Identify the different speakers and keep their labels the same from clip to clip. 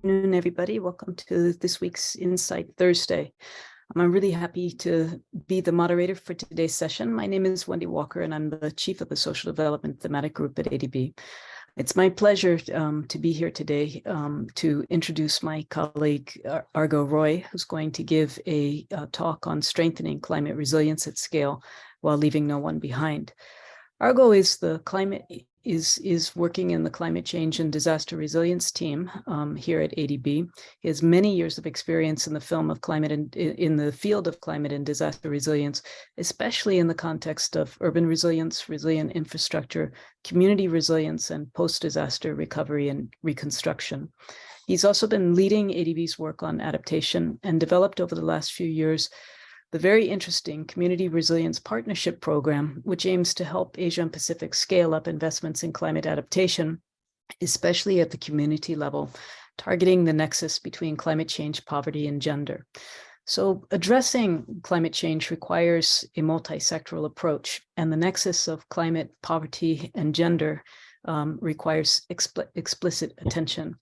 Speaker 1: afternoon, everybody. Welcome to this week's Insight Thursday. I'm really happy to be the moderator for today's session. My name is Wendy Walker, and I'm the Chief of the Social Development Thematic Group at ADB. It's my pleasure to be here today to introduce my colleague, Argo Roy, who's going to give a talk on strengthening climate resilience at scale while leaving no one behind. Argo is working in the climate change and disaster resilience team here at ADB. He has many years of experience in the field of climate and disaster resilience, especially in the context of urban resilience, resilient infrastructure, community resilience, and post-disaster recovery and reconstruction. He's also been leading ADB's work on adaptation and developed over the last few years the very interesting Community Resilience Partnership Program, which aims to help Asia and Pacific scale up investments in climate adaptation, especially at the community level, targeting the nexus between climate change, poverty, and gender. So addressing climate change requires a multi-sectoral approach, and the nexus of climate, poverty, and gender requires explicit attention.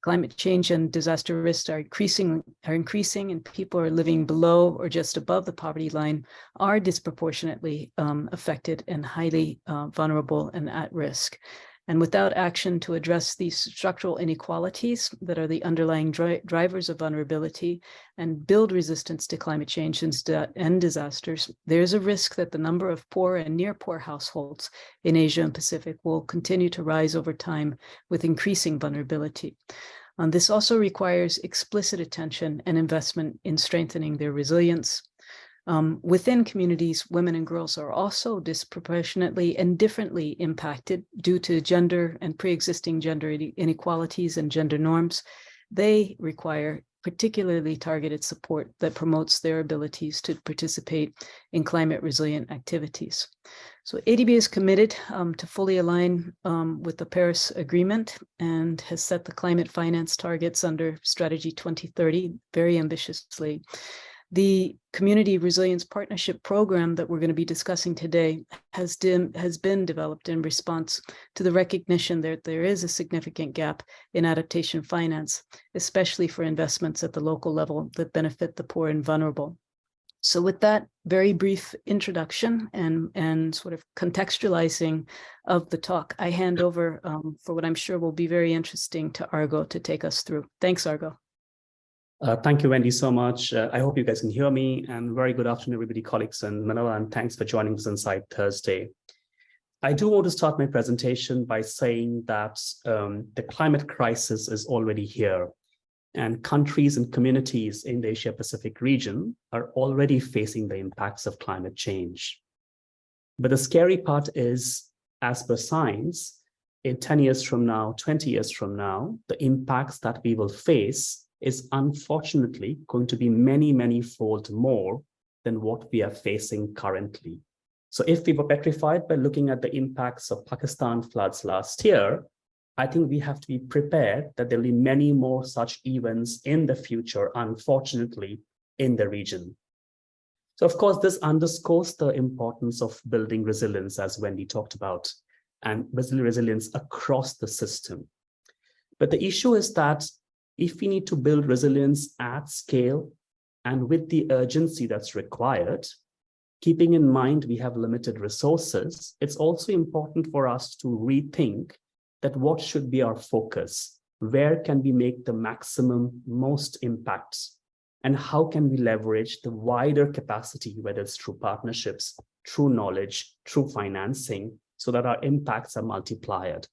Speaker 1: Climate change and disaster risks are increasing, and people are living below or just above the poverty line are disproportionately affected and highly vulnerable and at risk. And without action to address these structural inequalities that are the underlying drivers of vulnerability and build resistance to climate change and disasters, there's a risk that the number of poor and near poor households in Asia and Pacific will continue to rise over time with increasing vulnerability. This also requires explicit attention and investment in strengthening their resilience. Within communities, women and girls are also disproportionately and differently impacted due to gender and pre-existing gender inequalities and gender norms. They require particularly targeted support that promotes their abilities to participate in climate resilient activities. So ADB is committed to fully align with the Paris Agreement and has set the climate finance targets under Strategy 2030 very ambitiously. The Community Resilience Partnership Program that we're going to be discussing today has been developed in response to the recognition that there is a significant gap in adaptation finance, especially for investments at the local level that benefit the poor and vulnerable. So with that very brief introduction and sort of contextualizing of the talk, I hand over for what I'm sure will be very interesting to Argo to take us through. Thanks, Argo.
Speaker 2: Thank you, Wendy, so much. I hope you guys can hear me, and very good afternoon, everybody, colleagues in Manila, and thanks for joining this Insight Thursday. I do want to start my presentation by saying that the climate crisis is already here, and countries and communities in the Asia-Pacific region are already facing the impacts of climate change. But the scary part is, as per science, in 10 years from now, 20 years from now, the impacts that we will face is unfortunately going to be many, many-fold more than what we are facing currently. So if we were petrified by looking at the impacts of Pakistan floods last year, I think we have to be prepared that there will be many more such events in the future, unfortunately, in the region. So of course, this underscores the importance of building resilience, as Wendy talked about, and resilience across the system. But the issue is that if we need to build resilience at scale and with the urgency that's required, keeping in mind we have limited resources, it's also important for us to rethink that what should be our focus, where can we make the maximum most impact, and how can we leverage the wider capacity, whether it's through partnerships, through knowledge, through financing, so that our impacts are multiplied.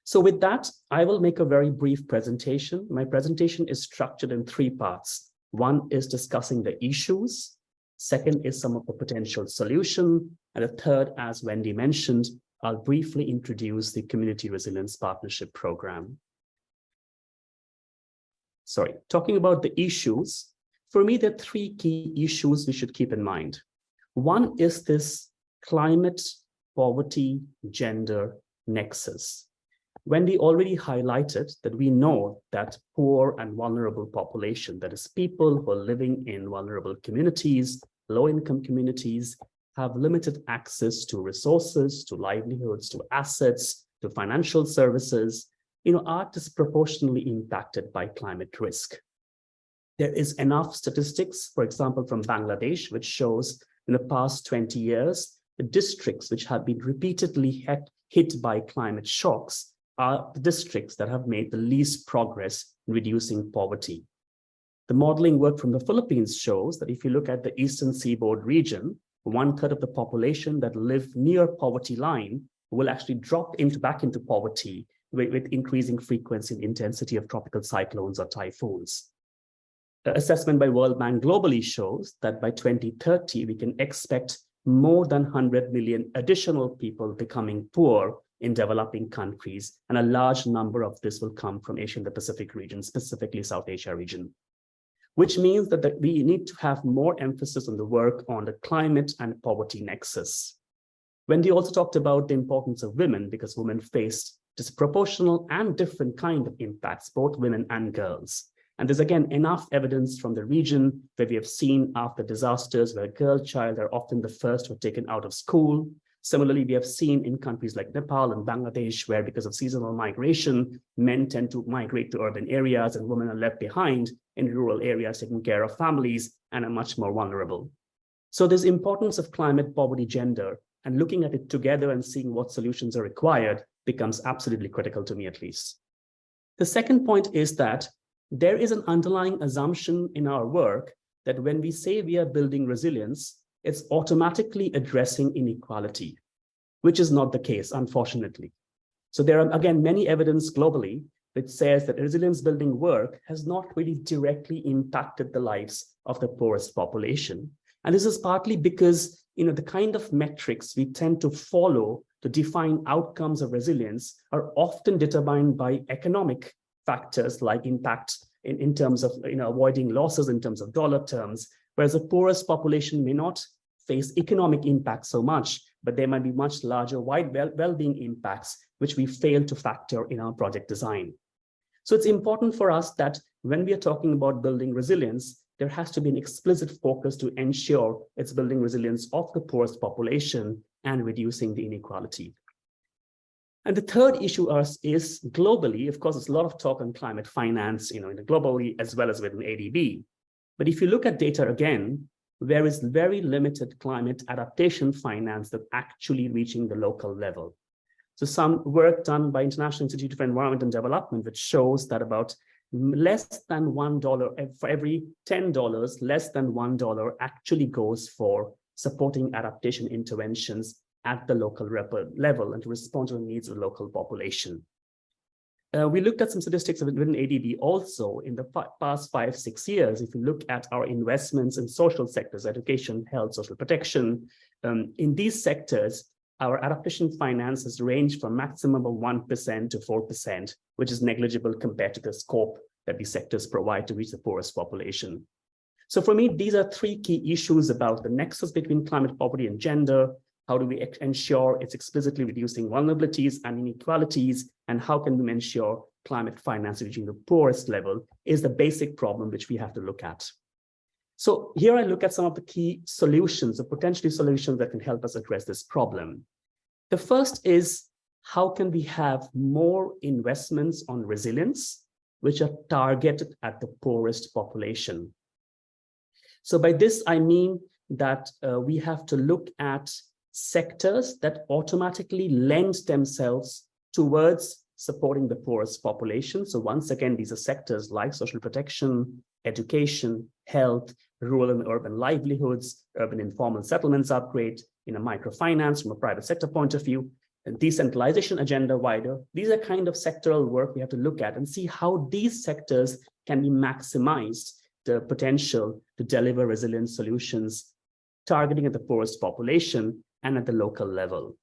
Speaker 2: So with that, I will make a very brief presentation. My presentation is structured in 3 parts. One is discussing the issues. Second is some of the potential solution. And the third, as Wendy mentioned, I'll briefly introduce the Community Resilience Partnership Program. Talking about the issues, for me, there are 3 key issues we should keep in mind. One is this climate, poverty, gender nexus. Wendy already highlighted that we know that poor and vulnerable population, that is people who are living in vulnerable communities, low-income communities, have limited access to resources, to livelihoods, to assets, to financial services, are disproportionately impacted by climate risk. There is enough statistics, for example, from Bangladesh, which shows in the past 20 years, the districts which have been repeatedly hit by climate shocks are the districts that have made the least progress in reducing poverty. The modeling work from the Philippines shows that if you look at the Eastern Seaboard region, 1/3 of the population that live near poverty line will actually drop back into poverty with increasing frequency and intensity of tropical cyclones or typhoons. The assessment by World Bank globally shows that by 2030, we can expect more than 100 million additional people becoming poor in developing countries, and a large number of this will come from Asia and the Pacific region, specifically South Asia region, which means that we need to have more emphasis on the work on the climate and poverty nexus. Wendy also talked about the importance of women, because women face disproportional and different kind of impacts, both women and girls. And there's again enough evidence from the region where we have seen after disasters where girl child are often the first who are taken out of school. Similarly, we have seen in countries like Nepal and Bangladesh, where because of seasonal migration, men tend to migrate to urban areas and women are left behind in rural areas taking care of families and are much more vulnerable. So there's importance of climate, poverty, gender, and looking at it together and seeing what solutions are required becomes absolutely critical to me, at least. The second point is that there is an underlying assumption in our work that when we say we are building resilience, it's automatically addressing inequality, which is not the case, unfortunately. So there are, again, many evidence globally which says that resilience building work has not really directly impacted the lives of the poorest population. And this is partly because the kind of metrics we tend to follow to define outcomes of resilience are often determined by economic factors like impact in terms of avoiding losses in terms of dollar terms, whereas the poorest population may not face economic impact so much, but there might be much larger wide well-being impacts, which we fail to factor in our project design. So it's important for us that when we are talking about building resilience, there has to be an explicit focus to ensure it's building resilience of the poorest population and reducing the inequality. And the third issue is globally, of course, there's a lot of talk on climate finance, globally as well as within ADB. But if you look at data again, there is very limited climate adaptation finance that actually reaching the local level. So some work done by International Institute for Environment and Development, which shows that about less than $1 for every $10, less than $1 actually goes for supporting adaptation interventions at the local level and to respond to the needs of the local population. We looked at some statistics within ADB also in the past 5-6 years. If you look at our investments in social sectors, education, health, social protection, in these sectors, our adaptation finance has ranged from maximum of 1% to 4%, which is negligible compared to the scope that these sectors provide to reach the poorest population. So for me, these are three key issues about the nexus between climate, poverty, and gender. How do we ensure it's explicitly reducing vulnerabilities and inequalities? And how can we ensure climate finance reaching the poorest level is the basic problem which we have to look at. So here I look at some of the key solutions, or potentially solutions that can help us address this problem. The first is, how can we have more investments on resilience, which are targeted at the poorest population? So by this, I mean that we have to look at sectors that automatically lend themselves towards supporting the poorest population. So once again, these are sectors like social protection, education, health, rural and urban livelihoods, urban informal settlements upgrade, microfinance from a private sector point of view, and decentralization agenda wider. These are kind of sectoral work we have to look at and see how these sectors can be maximized the potential to deliver resilient solutions targeting at the poorest population and at the local level.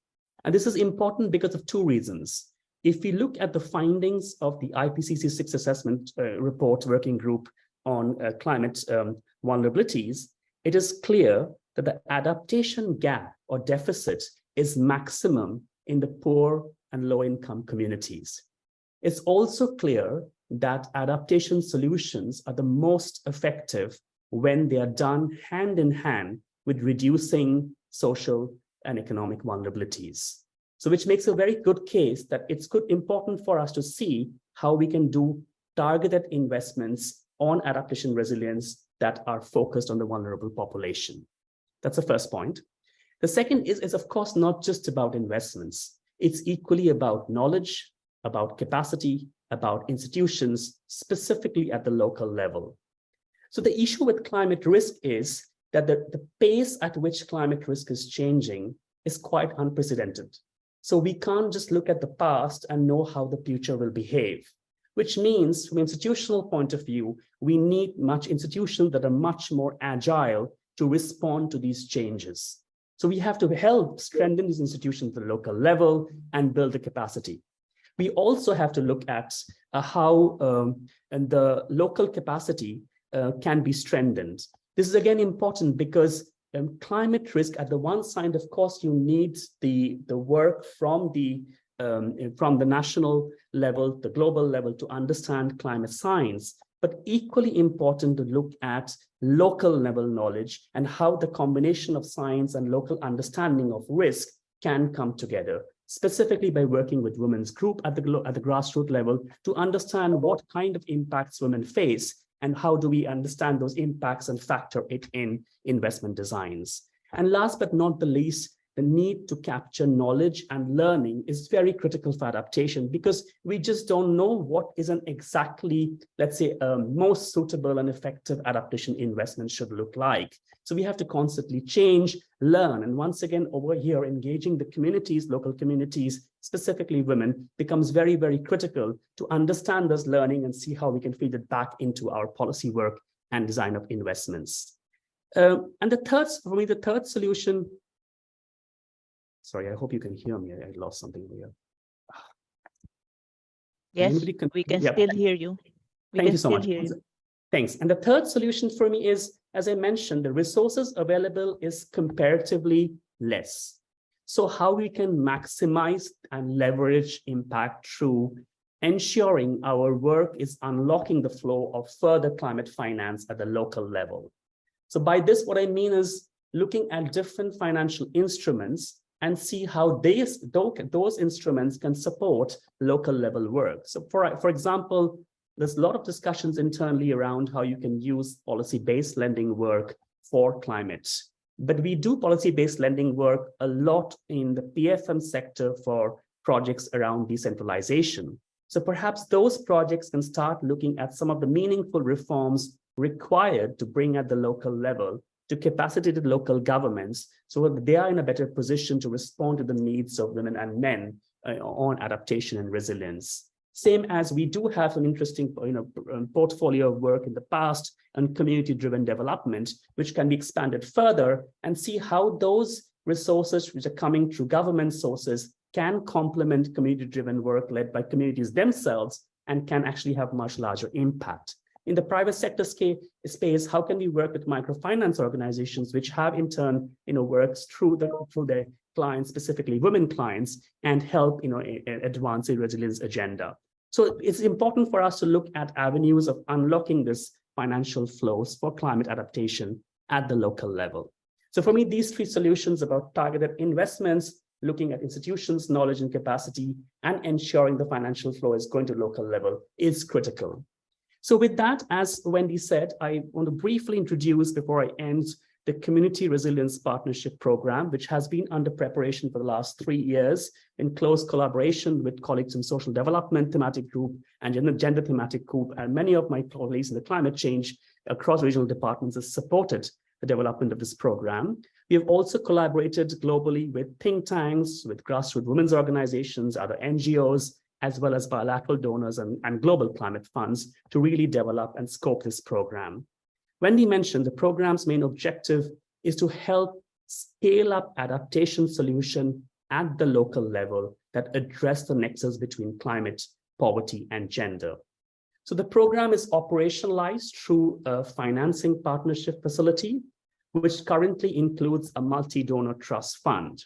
Speaker 2: And this is important because of two reasons. If we look at the findings of the IPCC 6 assessment report working group on climate vulnerabilities, it is clear that the adaptation gap or deficit is maximum in the poor and low-income communities. It's also clear that adaptation solutions are the most effective when they are done hand in hand with reducing social and economic vulnerabilities. So which makes a very good case that it's important for us to see how we can do targeted investments on adaptation resilience that are focused on the vulnerable population. That's the first point. The second is of course, not just about investments. It's equally about knowledge, about capacity, about institutions, specifically at the local level. So the issue with climate risk is that the pace at which climate risk is changing is quite unprecedented. So we can't just look at the past and know how the future will behave, which means from an institutional point of view, we need institutions that are much more agile to respond to these changes. So we have to help strengthen these institutions at the local level and build the capacity. We also have to look at how and the local capacity can be strengthened. This is again important because climate risk at the one side, of course, you need the work from the national level, the global level to understand climate science, but equally important to look at local level knowledge and how the combination of science and local understanding of risk can come together, specifically by working with women's group at the grassroots level to understand what kind of impacts women face and how do we understand those impacts and factor it in investment designs. And last but not the least, the need to capture knowledge and learning is very critical for adaptation because we just don't know what is an exactly, let's say, most suitable and effective adaptation investment should look like. So we have to constantly change, learn, and once again, over here, engaging the communities, local communities, specifically women, becomes very, very critical to understand this learning and see how we can feed it back into our policy work and design of investments. And for me, the third solution. Sorry, I hope you can hear me. I lost something here.
Speaker 3: Yes, we can still hear you.
Speaker 2: Thank you so much. Thanks. And the third solution for me is, as I mentioned, the resources available is comparatively less. So how we can maximize and leverage impact through ensuring our work is unlocking the flow of further climate finance at the local level. So by this, what I mean is looking at different financial instruments and see how those instruments can support local level work. So for example, there's a lot of discussions internally around how you can use policy-based lending work for climate. But we do policy-based lending work a lot in the PFM sector for projects around decentralization. So perhaps those projects can start looking at some of the meaningful reforms required to bring at the local level to capacitate local governments so that they are in a better position to respond to the needs of women and men on adaptation and resilience. Same as we do have an interesting portfolio of work in the past on community-driven development, which can be expanded further and see how those resources which are coming through government sources can complement community-driven work led by communities themselves and can actually have much larger impact. In the private sector space, how can we work with microfinance organizations which have in turn, works through their clients, specifically women clients, and help, advance the resilience agenda. So it's important for us to look at avenues of unlocking this financial flows for climate adaptation at the local level. So for me, these three solutions about targeted investments, looking at institutions, knowledge and capacity, and ensuring the financial flow is going to local level is critical. So with that, as Wendy said, I want to briefly introduce, before I end, the Community Resilience Partnership Program, which has been under preparation for the last 3 years in close collaboration with colleagues in Social Development Thematic Group and Gender Thematic Group, and many of my colleagues in the climate change across regional departments have supported the development of this program. We have also collaborated globally with think tanks, with grassroots women's organizations, other NGOs, as well as bilateral donors and global climate funds to really develop and scope this program. Wendy mentioned the program's main objective is to help scale up adaptation solution at the local level that address the nexus between climate, poverty, and gender. So the program is operationalized through a financing partnership facility, which currently includes a multi-donor trust fund.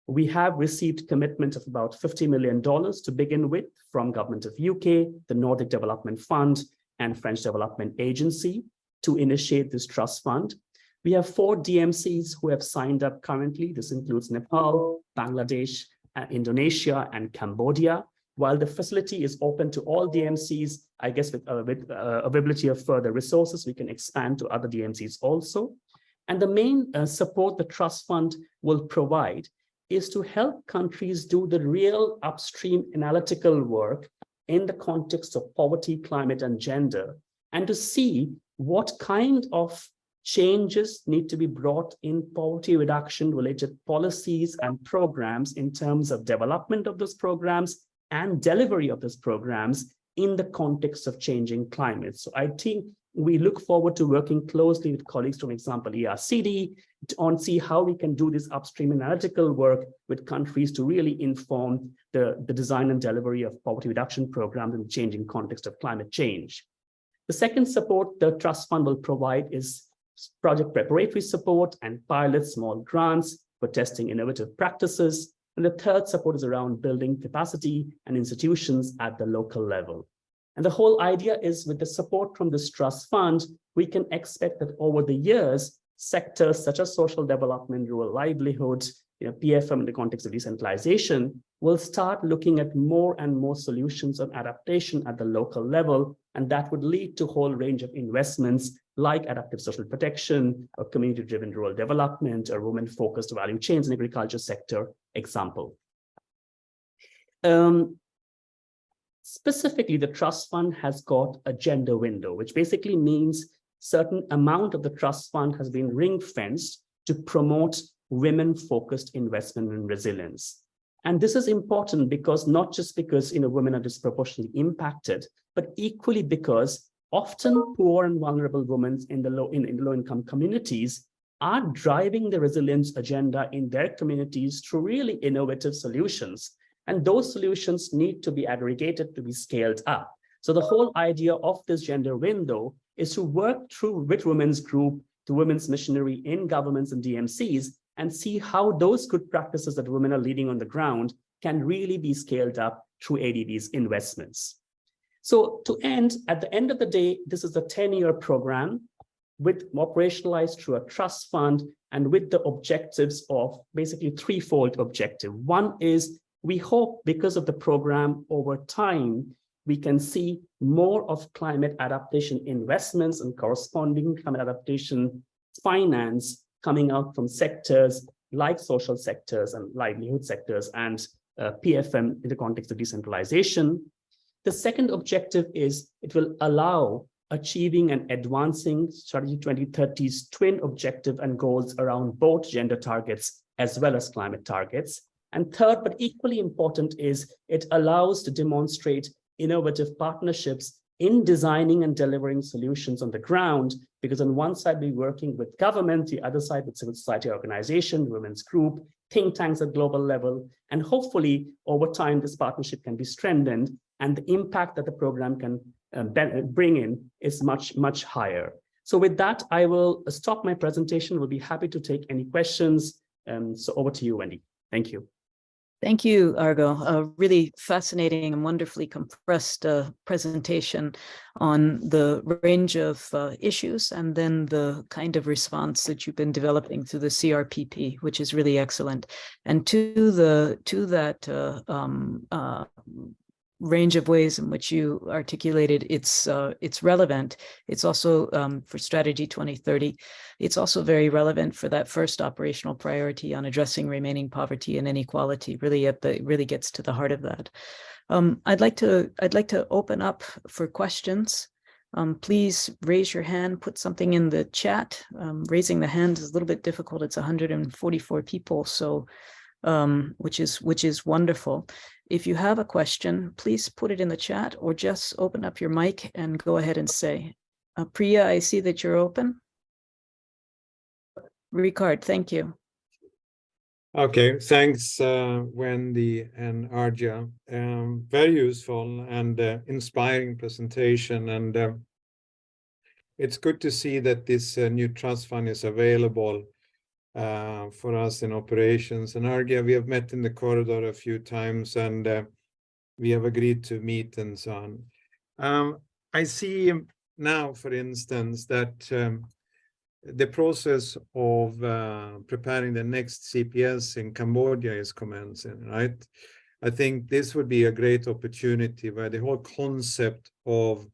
Speaker 2: We have received commitment of about $50 million to begin with from Government of UK, the Nordic Development Fund, and French Development Agency to initiate this trust fund. We have 4 DMCs who have signed up currently. This includes Nepal, Bangladesh, Indonesia, and Cambodia. While the facility is open to all DMCs, I guess with availability of further resources, we can expand to other DMCs also. And the main support the Trust Fund will provide is to help countries do the real upstream analytical work in the context of poverty, climate, and gender, and to see what kind of changes need to be brought in poverty reduction related policies and programs in terms of development of those programs and delivery of those programs in the context of changing climate. So I think we look forward to working closely with colleagues from, example, ERCD, on see how we can do this upstream analytical work with countries to really inform the design and delivery of poverty reduction programs in the changing context of climate change. The second support the Trust Fund will provide is project preparatory support and pilot small grants for testing innovative practices. And the third support is around building capacity and institutions at the local level. And the whole idea is, with the support from this Trust Fund, we can expect that over the years, sectors such as social development, rural livelihoods, PFM in the context of decentralization, will start looking at more and more solutions on adaptation at the local level. And that would lead to a whole range of investments like adaptive social protection, or community-driven rural development, or women-focused value chains in agriculture sector example. Specifically, the Trust Fund has got a gender window, which basically means certain amount of the Trust Fund has been ring-fenced to promote women-focused investment in resilience. And this is important because not just because women are disproportionately impacted, but equally because often poor and vulnerable women in the low-income communities are driving the resilience agenda in their communities through really innovative solutions. And those solutions need to be aggregated to be scaled up. So the whole idea of this gender window is to work through with women's group, to women's missionary in governments and DMCs, and see how those good practices that women are leading on the ground can really be scaled up through ADB's investments. So to end, at the end of the day, this is a 10-year program with operationalized through a trust fund and with the objectives of basically threefold objective. One is we hope because of the program over time, we can see more of climate adaptation investments and corresponding climate adaptation finance coming out from sectors like social sectors and livelihood sectors and PFM in the context of decentralization. The second objective is it will allow achieving and advancing Strategy 2030's twin objective and goals around both gender targets as well as climate targets. And third, but equally important, is it allows to demonstrate innovative partnerships in designing and delivering solutions on the ground, because on one side we're working with government, the other side with civil society organization, women's group, think tanks at global level, and hopefully over time this partnership can be strengthened and the impact that the program can bring in is much, much higher. So with that, I will stop my presentation. We'll be happy to take any questions. So over to you, Wendy. Thank you.
Speaker 1: Thank you, Argo. A really fascinating and wonderfully compressed presentation on the range of issues and then the kind of response that you've been developing through the CRPP, which is really excellent. And to that range of ways in which you articulated it's relevant. It's also for Strategy 2030. It's also very relevant for that first operational priority on addressing remaining poverty and inequality. Really gets to the heart of that. I'd like to open up for questions. Please raise your hand, put something in the chat. Raising the hand is a little bit difficult. It's 144 people, so which is wonderful. If you have a question, please put it in the chat or just open up your mic and go ahead and say. Priya, I see that you're open. Ricard, thank you.
Speaker 4: Okay, thanks, Wendy and Arja. Very useful and inspiring presentation. And it's good to see that this new trust fund is available for us in operations. And Arja, we have met in the corridor a few times and we have agreed to meet and so on. I see now, for instance, that the process of preparing the next CPS in Cambodia is commencing, right? I think this would be a great opportunity where the whole concept of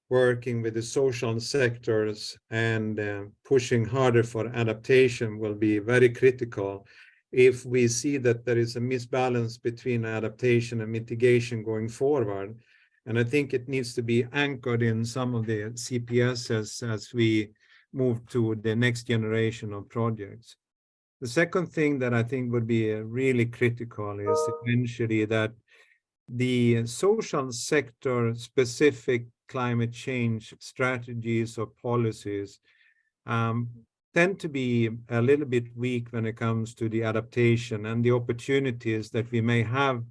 Speaker 4: working with the social sectors and pushing harder for adaptation will be very critical if we see that there is a misbalance between adaptation and mitigation going forward. And I think it needs to be anchored in some of the CPSs as we move to the next generation of projects. The second thing that I think would be really critical is eventually that the social sector specific climate change strategies or policies tend to be a little bit weak when it comes to the adaptation and the opportunities that we may have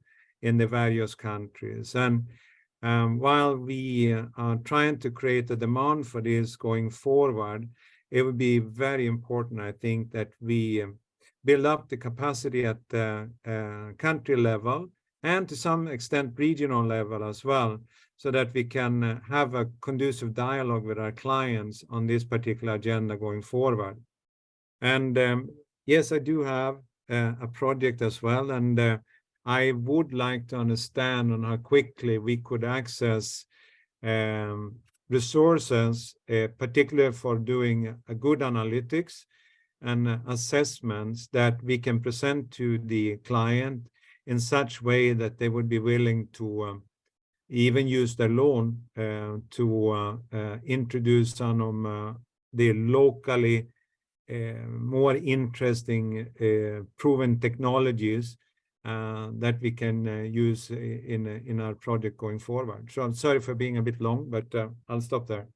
Speaker 4: in the various countries. And while we are trying to create a demand for this going forward, it would be very important, I think, that we build up the capacity at the country level and to some extent regional level as well, so that we can have a conducive dialogue with our clients on this particular agenda going forward. And yes, I do have a project as well, and I would like to understand on how quickly we could access resources, particularly for doing a good analytics and assessments that we can present to the client in such way that they would be willing to even use their loan to introduce some of the locally more interesting proven technologies that we can use in our project going forward. So I'm sorry for being a bit long, but I'll stop there.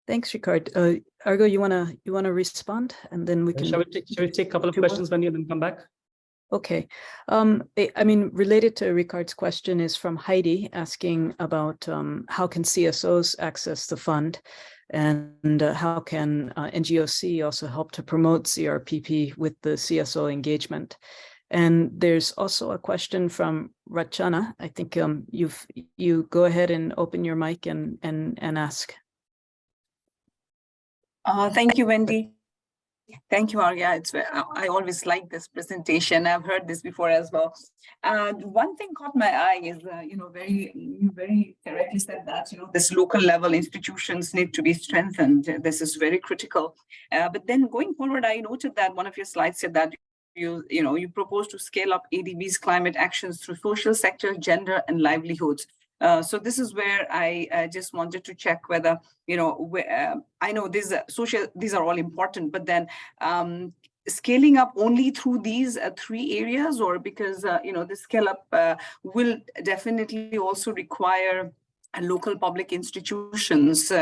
Speaker 1: Thanks, Ricard. Argo, you wanna respond, and then we can.
Speaker 2: Shall we take a couple of questions, Wendy, and then come back?
Speaker 1: Okay. I mean, related to Ricard's question is from Heidi, asking about how can CSOs access the fund, and how can NGOC also help to promote CRPP with the CSO engagement. And there's also a question from Rachana. I think you go ahead and open your mic and ask.
Speaker 5: Thank you, Wendy. Thank you, Arya. I always like this presentation. I've heard this before as well. One thing caught my eye is, you very correctly said that, this local level institutions need to be strengthened. This is very critical. But then going forward, I noted that one of your slides said that you propose to scale up ADB's climate actions through social sector, gender, and livelihoods. So this is where I just wanted to check whether, I know these are all important, but then scaling up only through these 3 areas, or because, the scale up will definitely also require local public institutions,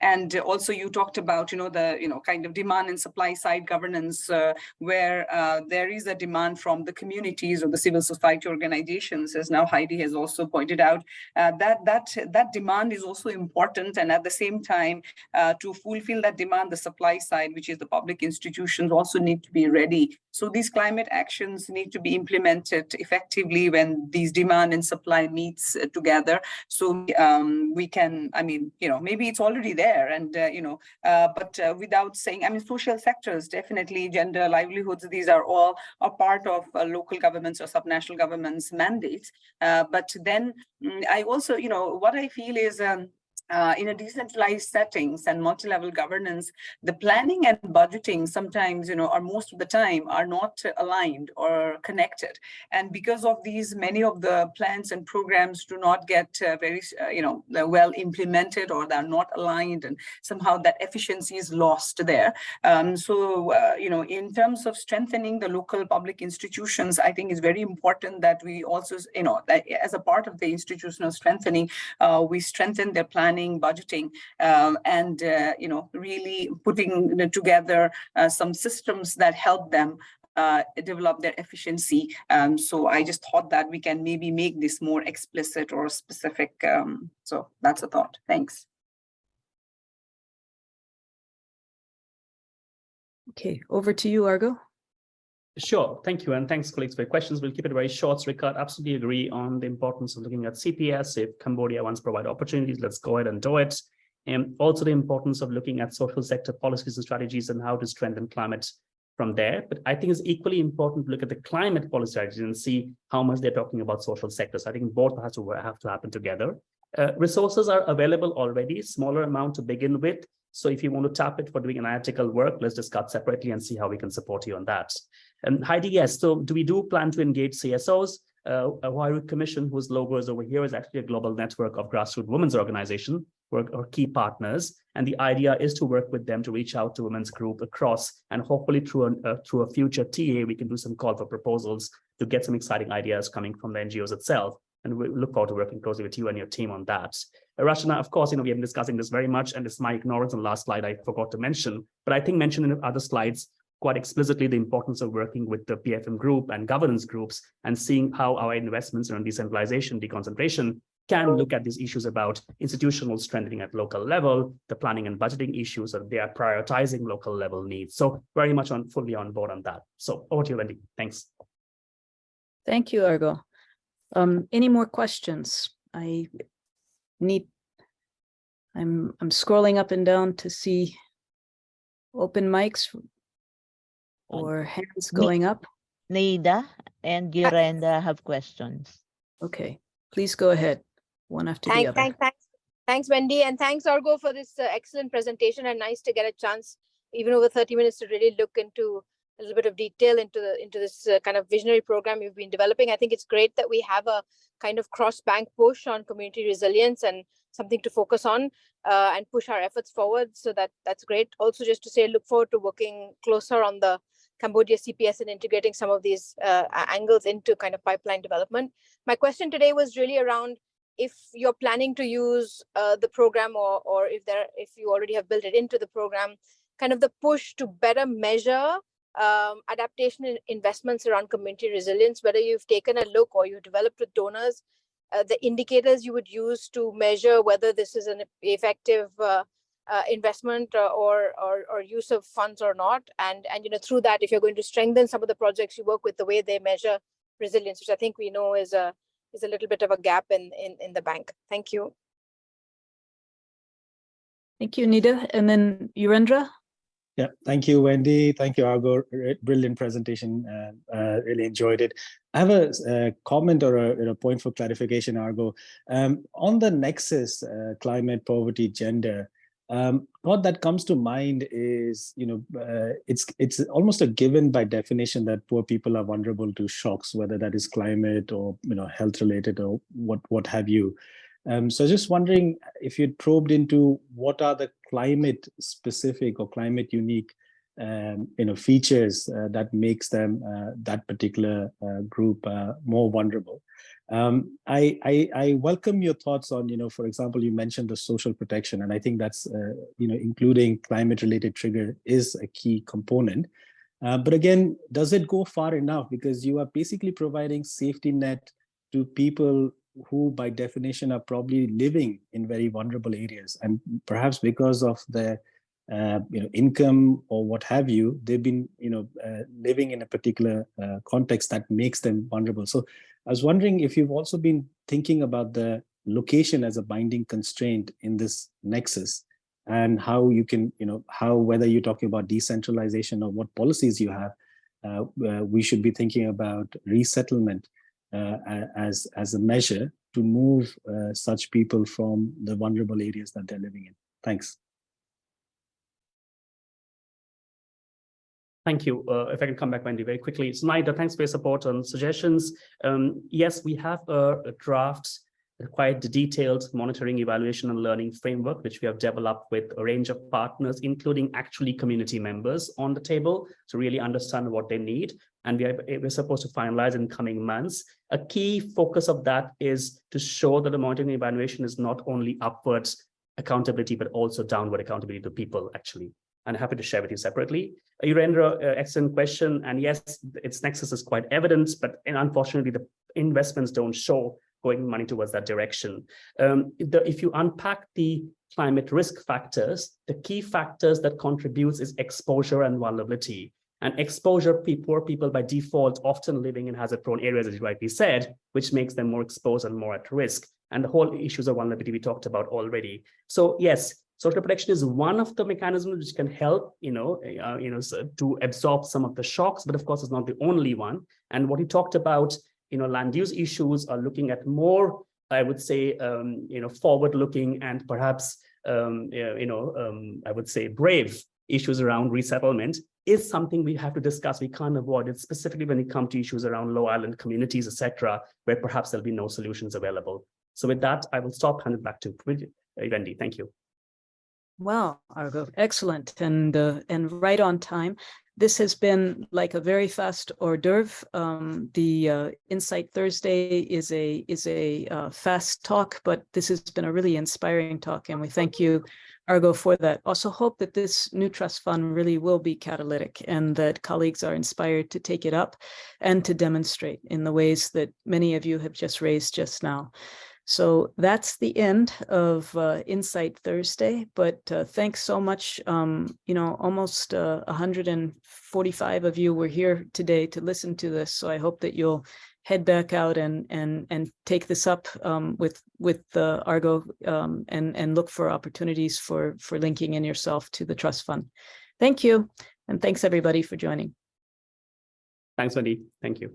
Speaker 5: and also you talked about the kind of demand and supply side governance, where there is a demand from the communities or the civil society organizations, as now Heidi has also pointed out, that demand is also important, and at the same time to fulfill that demand, the supply side, which is the public institutions, also need to be ready. So these climate actions need to be implemented effectively when these demand and supply meets together. So we can, maybe it's already there, and but without saying, social sectors, definitely gender, livelihoods, these are all a part of local governments or subnational governments' mandates. But then I also, what I feel is, in a decentralized settings and multi-level governance, the planning and budgeting sometimes, or most of the time, are not aligned or connected. And because of these, many of the plans and programs do not get very, well implemented, or they're not aligned, and somehow that efficiency is lost there. So, in terms of strengthening the local public institutions, I think it's very important that we also, as a part of the institutional strengthening, we strengthen their planning, budgeting, and really putting together some systems that help them develop their efficiency. So I just thought that we can maybe make this more explicit or specific. So that's a thought. Thanks.
Speaker 1: Okay, over to you, Argo.
Speaker 2: Sure, thank you, and thanks, colleagues, for your questions. We'll keep it very short. Ricard, absolutely agree on the importance of looking at CPS. If Cambodia wants to provide opportunities, let's go ahead and do it. And also the importance of looking at social sector policies and strategies and how to strengthen climate from there. But I think it's equally important to look at the climate policy strategies and see how much they're talking about social sectors. I think both have to happen together. Resources are available already, smaller amount to begin with. So if you want to tap it for doing analytical work, let's discuss separately and see how we can support you on that. And Heidi, yes, so do we plan to engage CSOs? Huayrup Commission, whose logo is over here, is actually a global network of grassroots women's organizations or key partners. And the idea is to work with them to reach out to women's group across, and hopefully through a future TA, we can do some call for proposals to get some exciting ideas coming from the NGOs itself. And we look forward to working closely with you and your team on that. Rachana, of course, we have been discussing this very much, and it's my ignorance on the last slide I forgot to mention, but I think mentioned in other slides quite explicitly the importance of working with the PFM group and governance groups and seeing how our investments around decentralization, deconcentration can look at these issues about institutional strengthening at local level, the planning and budgeting issues, and they are prioritizing local level needs. So very much fully on board on that. So over to you, Wendy. Thanks.
Speaker 1: Thank you, Argo. Any more questions? I'm scrolling up and down to see open mics or hands going up.
Speaker 3: Neida and Yurenda have questions.
Speaker 1: Okay, please go ahead, one after the other.
Speaker 6: Thanks, Wendy, and thanks, Argo, for this excellent presentation, and nice to get a chance, even over 30 minutes, to really look into a little bit of detail into this kind of visionary program you've been developing. I think it's great that we have a kind of cross-bank push on community resilience and something to focus on and push our efforts forward. So that's great. Also, just to say, look forward to working closer on the Cambodia CPS and integrating some of these angles into kind of pipeline development. My question today was really around if you're planning to use the program or if you already have built it into the program, kind of the push to better measure adaptation and investments around community resilience, whether you've taken a look or you've developed with donors, the indicators you would use to measure whether this is an effective investment or use of funds or not, and through that, if you're going to strengthen some of the projects you work with, the way they measure resilience, which I think we know is a little bit of a gap in the bank. Thank you.
Speaker 1: Thank you, Nida, and then Yurendra.
Speaker 7: Yeah, thank you, Wendy. Thank you, Argo. Brilliant presentation. Really enjoyed it. I have a comment or a point for clarification, Argo. On the nexus, climate, poverty, gender, what that comes to mind is, it's almost a given by definition that poor people are vulnerable to shocks, whether that is climate or health related or what have you. So just wondering if you probed into what are the climate specific or climate unique features that makes them that particular group more vulnerable. I welcome your thoughts on, for example, you mentioned the social protection, and I think that's including climate related trigger is a key component. But again, does it go far enough? Because you are basically providing safety net to people who by definition are probably living in very vulnerable areas, and perhaps because of their income or what have you, they've been living in a particular context that makes them vulnerable. So I was wondering if you've also been thinking about the location as a binding constraint in this nexus, and how you can, whether you're talking about decentralization or what policies you have, we should be thinking about resettlement as a measure to move such people from the vulnerable areas that they're living in. Thanks.
Speaker 2: Thank you. If I can come back, Wendy, very quickly. It's Naida, thanks for your support and suggestions. Yes, we have a draft, quite detailed monitoring, evaluation, and learning framework, which we have developed with a range of partners, including actually community members on the table to really understand what they need. And we're supposed to finalize in coming months. A key focus of that is to show that the monitoring and evaluation is not only upwards accountability, but also downward accountability to people, actually. And happy to share with you separately. Yurendra, excellent question. And yes, its nexus is quite evident, but unfortunately, the investments don't show going money towards that direction. If you unpack the climate risk factors, the key factors that contributes is exposure and vulnerability. And exposure, poor people by default often living in hazard-prone areas, as you rightly said, which makes them more exposed and more at risk. And the whole issues of vulnerability we talked about already. So yes, Social protection is one of the mechanisms which can help, to absorb some of the shocks, but of course, it's not the only one. And what he talked about, land use issues are looking at more, I would say, forward-looking and perhaps, I would say brave issues around resettlement is something we have to discuss. We can't avoid it, specifically when it comes to issues around low island communities, etc., where perhaps there'll be no solutions available. So with that, I will stop, hand it back to Wendy. Thank you.
Speaker 1: Wow, Argo, excellent, and right on time. This has been like a very fast hors d'oeuvre. The Insight Thursday is a fast talk, but this has been a really inspiring talk, and we thank you, Argo, for that. Also hope that this new trust fund really will be catalytic and that colleagues are inspired to take it up and to demonstrate in the ways that many of you have just raised just now. So that's the end of Insight Thursday, but thanks so much. Almost 145 of you were here today to listen to this. So I hope that you'll head back out and take this up with Argo and look for opportunities for linking in yourself to the trust fund. Thank you. And thanks everybody for joining.
Speaker 2: Thanks, Wendy. Thank you.